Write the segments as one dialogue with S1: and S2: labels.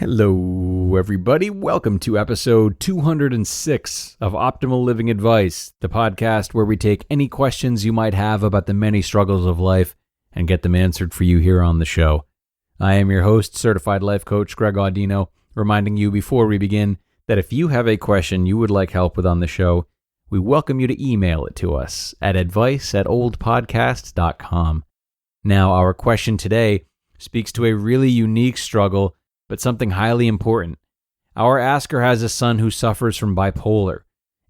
S1: Hello, everybody. Welcome to episode 206 of Optimal Living Advice, the podcast where we take any questions you might have about the many struggles of life and get them answered for you here on the show. I am your host, certified life coach Greg Audino, reminding you before we begin that if you have a question you would like help with on the show, we welcome you to email it to us at advice@oldpodcasts.com. Now, our question today speaks to a really unique struggle, but something highly important. Our asker has a son who suffers from bipolar,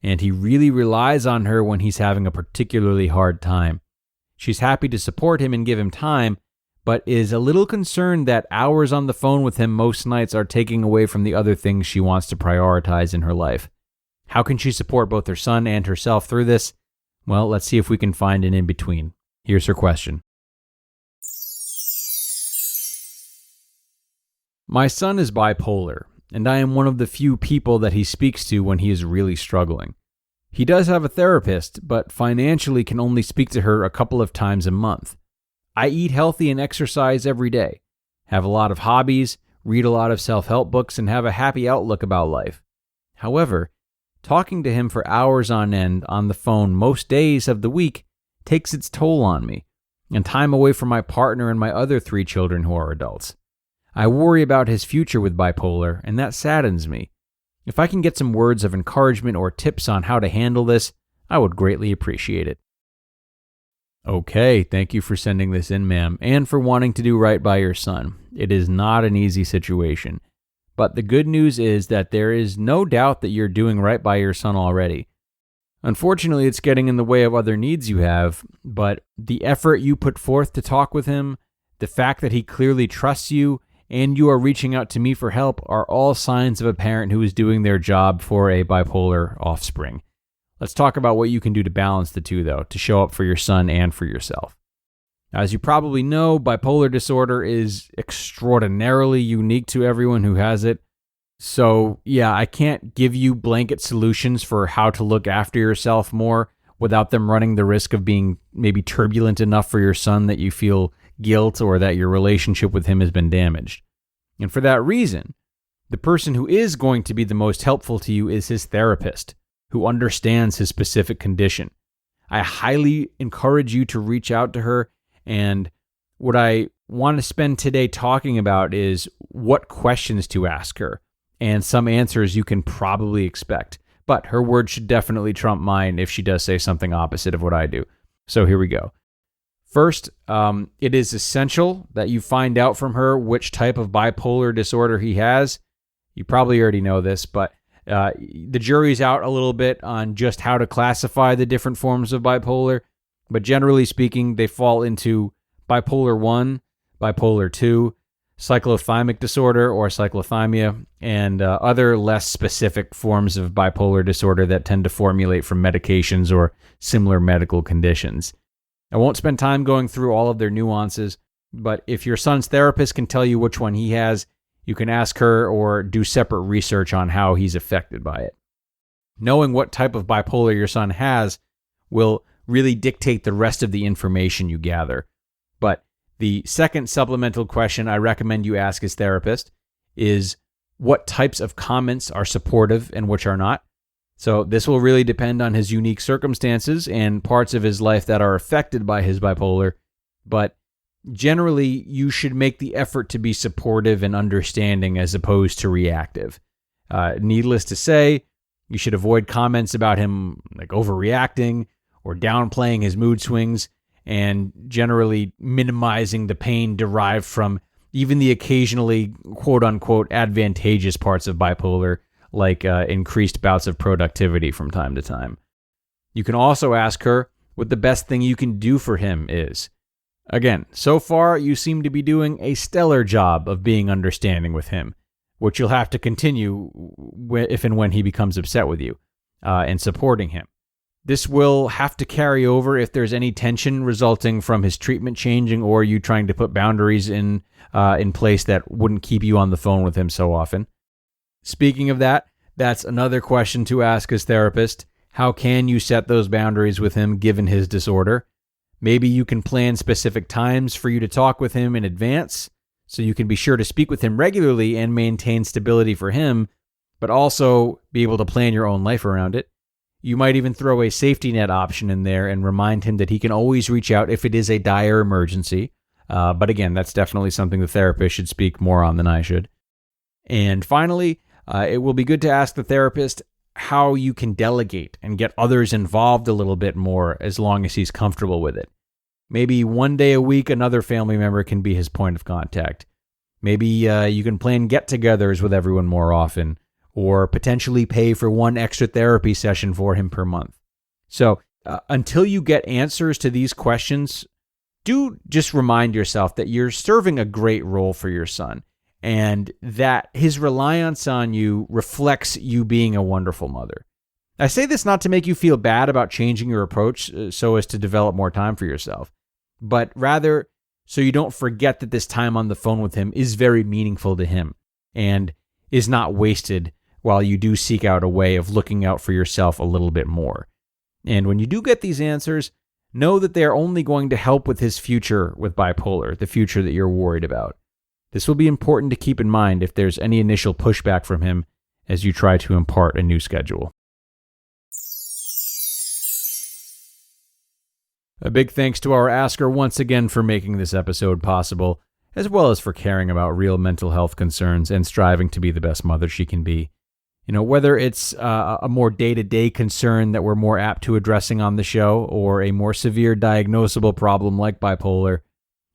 S1: and he really relies on her when he's having a particularly hard time. She's happy to support him and give him time, but is a little concerned that hours on the phone with him most nights are taking away from the other things she wants to prioritize in her life. How can she support both her son and herself through this? Well, let's see if we can find an in-between. Here's her question. My son is bipolar, and I am one of the few people that he speaks to when he is really struggling. He does have a therapist, but financially can only speak to her a couple of times a month. I eat healthy and exercise every day, have a lot of hobbies, read a lot of self-help books, and have a happy outlook about life. However, talking to him for hours on end on the phone most days of the week takes its toll on me, and time away from my partner and my other 3 children who are adults. I worry about his future with bipolar, and that saddens me. If I can get some words of encouragement or tips on how to handle this, I would greatly appreciate it. Okay, thank you for sending this in, ma'am, and for wanting to do right by your son. It is not an easy situation. But the good news is that there is no doubt that you're doing right by your son already. Unfortunately, it's getting in the way of other needs you have, but the effort you put forth to talk with him, the fact that he clearly trusts you, and you are reaching out to me for help are all signs of a parent who is doing their job for a bipolar offspring. Let's talk about what you can do to balance the two, though, to show up for your son and for yourself. As you probably know, bipolar disorder is extraordinarily unique to everyone who has it. So, yeah, I can't give you blanket solutions for how to look after yourself more without them running the risk of being maybe turbulent enough for your son that you feel guilt or that your relationship with him has been damaged. And for that reason, the person who is going to be the most helpful to you is his therapist, who understands his specific condition. I highly encourage you to reach out to her, and what I want to spend today talking about is what questions to ask her, and some answers you can probably expect. But her word should definitely trump mine if she does say something opposite of what I do. So here we go. First, it is essential that you find out from her which type of bipolar disorder he has. You probably already know this, but the jury's out a little bit on just how to classify the different forms of bipolar. But generally speaking, they fall into bipolar 1, bipolar 2, cyclothymic disorder or cyclothymia, and other less specific forms of bipolar disorder that tend to formulate from medications or similar medical conditions. I won't spend time going through all of their nuances, but if your son's therapist can tell you which one he has, you can ask her or do separate research on how he's affected by it. Knowing what type of bipolar your son has will really dictate the rest of the information you gather. But the second supplemental question I recommend you ask his therapist is what types of comments are supportive and which are not. So this will really depend on his unique circumstances and parts of his life that are affected by his bipolar, but generally you should make the effort to be supportive and understanding as opposed to reactive. Needless to say, you should avoid comments about him like overreacting or downplaying his mood swings and generally minimizing the pain derived from even the occasionally quote-unquote advantageous parts of bipolar, like increased bouts of productivity from time to time. You can also ask her what the best thing you can do for him is. Again, so far you seem to be doing a stellar job of being understanding with him, which you'll have to continue if and when he becomes upset with you, and supporting him. This will have to carry over if there's any tension resulting from his treatment changing or you trying to put boundaries in place that wouldn't keep you on the phone with him so often. Speaking of that, that's another question to ask his therapist. How can you set those boundaries with him given his disorder? Maybe you can plan specific times for you to talk with him in advance so you can be sure to speak with him regularly and maintain stability for him, but also be able to plan your own life around it. You might even throw a safety net option in there and remind him that he can always reach out if it is a dire emergency. But again, that's definitely something the therapist should speak more on than I should. And finally, it will be good to ask the therapist how you can delegate and get others involved a little bit more as long as he's comfortable with it. Maybe one day a week, another family member can be his point of contact. Maybe you can plan get-togethers with everyone more often, or potentially pay for one extra therapy session for him per month. So until you get answers to these questions, do just remind yourself that you're serving a great role for your son, and that his reliance on you reflects you being a wonderful mother. I say this not to make you feel bad about changing your approach so as to develop more time for yourself, but rather so you don't forget that this time on the phone with him is very meaningful to him and is not wasted while you do seek out a way of looking out for yourself a little bit more. And when you do get these answers, know that they are only going to help with his future with bipolar, the future that you're worried about. This will be important to keep in mind if there's any initial pushback from him as you try to impart a new schedule. A big thanks to our asker once again for making this episode possible, as well as for caring about real mental health concerns and striving to be the best mother she can be. You know, whether it's a more day-to-day concern that we're more apt to addressing on the show, or a more severe diagnosable problem like bipolar,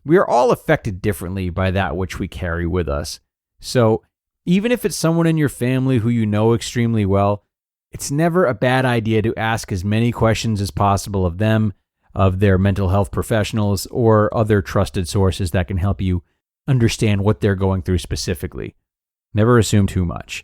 S1: we are all affected differently by that which we carry with us. So even if it's someone in your family who you know extremely well, it's never a bad idea to ask as many questions as possible of them, of their mental health professionals, or other trusted sources that can help you understand what they're going through specifically. Never assume too much.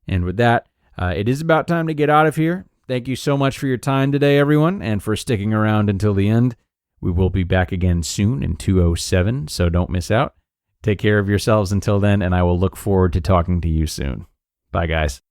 S1: And with that, it is about time to get out of here. Thank you so much for your time today, everyone, and for sticking around until the end. We will be back again soon in 207, so don't miss out. Take care of yourselves until then, and I will look forward to talking to you soon. Bye, guys.